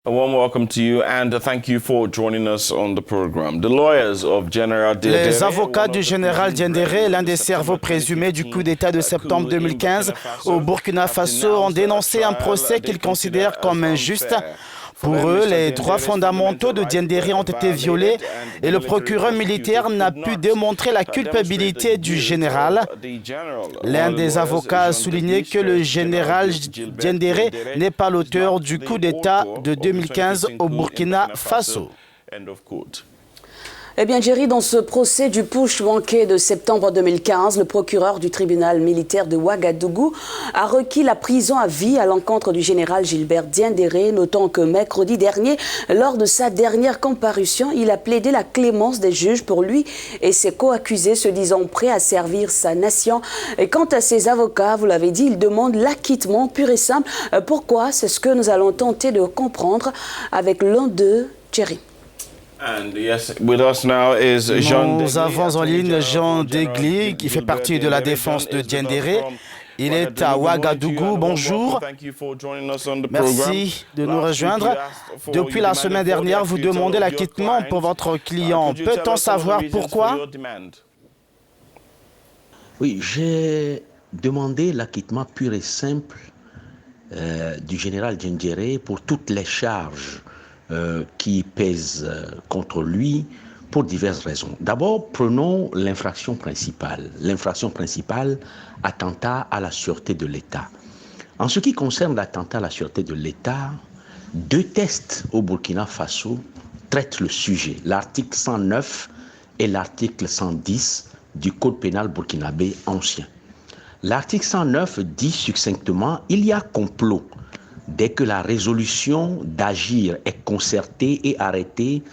A warm welcome to you and thank you for joining us on the program. The lawyers of General Diendéré, les avocats du général Diendéré, l'un des cerveaux présumés du coup d'État de septembre 2015 au Burkina Faso, ont dénoncé un procès qu'ils considèrent comme injuste. Pour eux, les droits fondamentaux de Diendéré ont été violés et le procureur militaire n'a pu démontrer la culpabilité du général. L'un des avocats a souligné que le général Diendéré n'est pas l'auteur du coup d'État de 2015 au Burkina Faso. Eh bien, Jerry, dans ce procès du putsch manqué de septembre 2015, le procureur du tribunal militaire de Ouagadougou a requis la prison à vie à l'encontre du général Gilbert Diendéré, notant que mercredi dernier, lors de sa dernière comparution, il a plaidé la clémence des juges pour lui et ses co-accusés se disant prêts à servir sa nation. Et quant à ses avocats, vous l'avez dit, ils demandent l'acquittement pur et simple. Pourquoi? C'est ce que nous allons tenter de comprendre avec l'un d'eux, Jerry. Nous avons en ligne Jean Degli, qui fait partie de la défense de Diendéré. Il est à Ouagadougou. Bonjour. Merci de nous rejoindre. Depuis la semaine dernière, vous demandez l'acquittement pour votre client. Peut-on savoir pourquoi? Oui, j'ai demandé l'acquittement pur et simple du général Diendéré pour toutes les charges qui pèsent contre lui pour diverses raisons. D'abord, prenons l'infraction principale. L'infraction principale, attentat à la sûreté de l'État. En ce qui concerne l'attentat à la sûreté de l'État, 2 textes au Burkina Faso traitent le sujet. L'article 109 et l'article 110 du Code pénal burkinabé ancien. L'article 109 dit succinctement « Il y a complot » dès que la résolution d'agir est concertée et arrêtée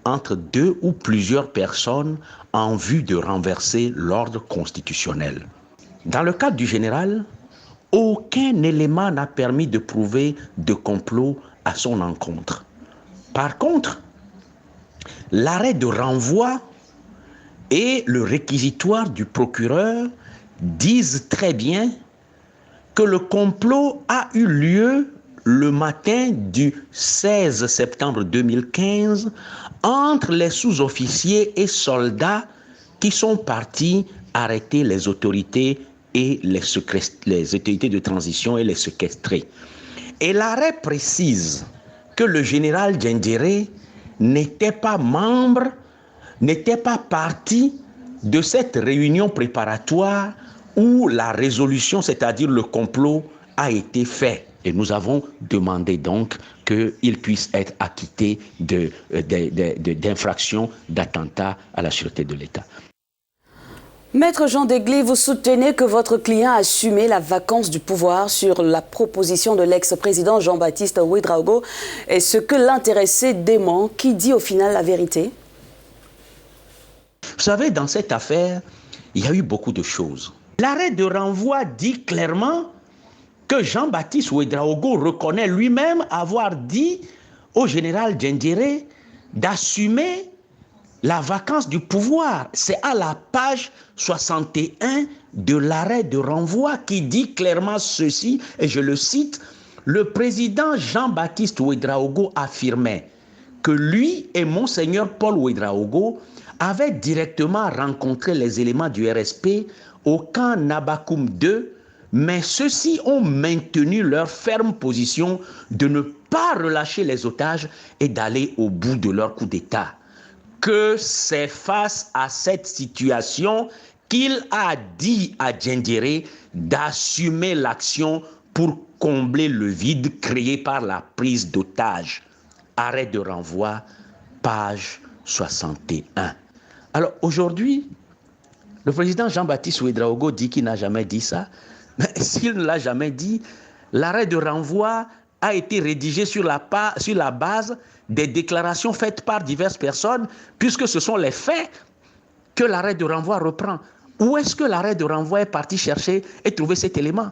entre 2 ou plusieurs personnes en vue de renverser l'ordre constitutionnel. Dans le cas du général, aucun élément n'a permis de prouver de complot à son encontre. Par contre, l'arrêt de renvoi et le réquisitoire du procureur disent très bien que le complot a eu lieu le matin du 16 septembre 2015 entre les sous-officiers et soldats qui sont partis arrêter les autorités et les autorités de transition et les séquestrer. Et l'arrêt précise que le général Diendéré n'était pas membre, n'était pas partie de cette réunion préparatoire où la résolution, c'est-à-dire le complot, a été fait. Et nous avons demandé donc qu'il puisse être acquitté d'infraction d'attentat à la sûreté de l'État. Maître Jean Degli, vous soutenez que votre client a assumé la vacance du pouvoir sur la proposition de l'ex-président Jean-Baptiste Ouédraogo. Est-ce que l'intéressé dément? Qui dit au final la vérité? Vous savez, dans cette affaire, il y a eu beaucoup de choses. L'arrêt de renvoi dit clairement que Jean-Baptiste Ouédraogo reconnaît lui-même avoir dit au général Diendéré d'assumer la vacance du pouvoir. C'est à la page 61 de l'arrêt de renvoi qui dit clairement ceci, et je le cite, « Le président Jean-Baptiste Ouédraogo affirmait que lui et Monseigneur Paul Ouédraogo avaient directement rencontré les éléments du RSP au camp Nabakoum II, mais ceux-ci ont maintenu leur ferme position de ne pas relâcher les otages et d'aller au bout de leur coup d'État. Que c'est face à cette situation qu'il a dit à Diendéré d'assumer l'action pour combler le vide créé par la prise d'otages. » Arrêt de renvoi, page 61. Alors aujourd'hui, le président Jean-Baptiste Ouédraogo dit qu'il n'a jamais dit ça. Mais s'il ne l'a jamais dit, l'arrêt de renvoi a été rédigé sur la base des déclarations faites par diverses personnes, puisque ce sont les faits que l'arrêt de renvoi reprend. Où est-ce que l'arrêt de renvoi est parti chercher et trouver cet élément?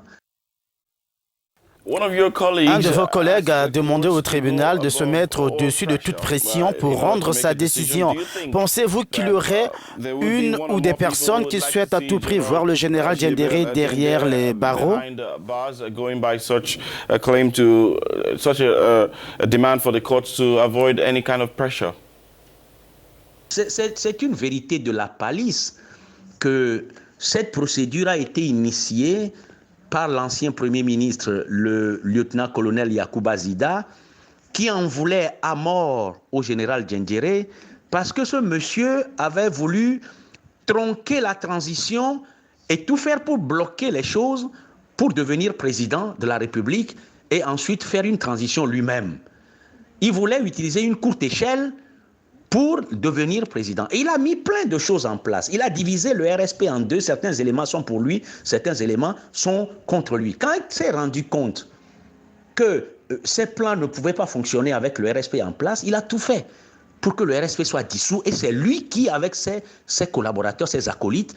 Un de vos collègues a demandé au tribunal de se mettre au-dessus de toute pression pour rendre sa décision. Pensez-vous qu'il y aurait une ou des personnes qui souhaitent à tout prix voir le général Diendéré derrière les barreaux? C'est une vérité de la palisse que cette procédure a été initiée par l'ancien Premier ministre, le lieutenant-colonel Yacouba Zida, qui en voulait à mort au général Diendéré parce que ce monsieur avait voulu tronquer la transition et tout faire pour bloquer les choses pour devenir président de la République et ensuite faire une transition lui-même. Il voulait utiliser une courte échelle pour devenir président. Et il a mis plein de choses en place. Il a divisé le RSP en deux. Certains éléments sont pour lui, certains éléments sont contre lui. Quand il s'est rendu compte que ces plans ne pouvaient pas fonctionner avec le RSP en place, il a tout fait pour que le RSP soit dissous. Et c'est lui qui, avec ses collaborateurs, ses acolytes,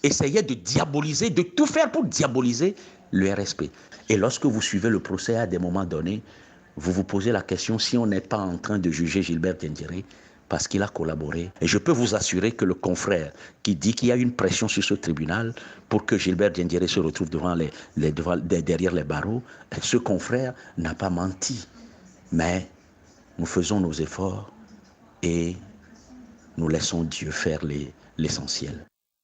essayait de diaboliser, de tout faire pour diaboliser le RSP. Et lorsque vous suivez le procès à des moments donnés, vous vous posez la question si on n'est pas en train de juger Gilbert Diendéré parce qu'il a collaboré. Et je peux vous assurer que le confrère qui dit qu'il y a une pression sur ce tribunal pour que Gilbert Diendéré se retrouve derrière les barreaux, ce confrère n'a pas menti. Mais nous faisons nos efforts et nous laissons Dieu faire l'essentiel.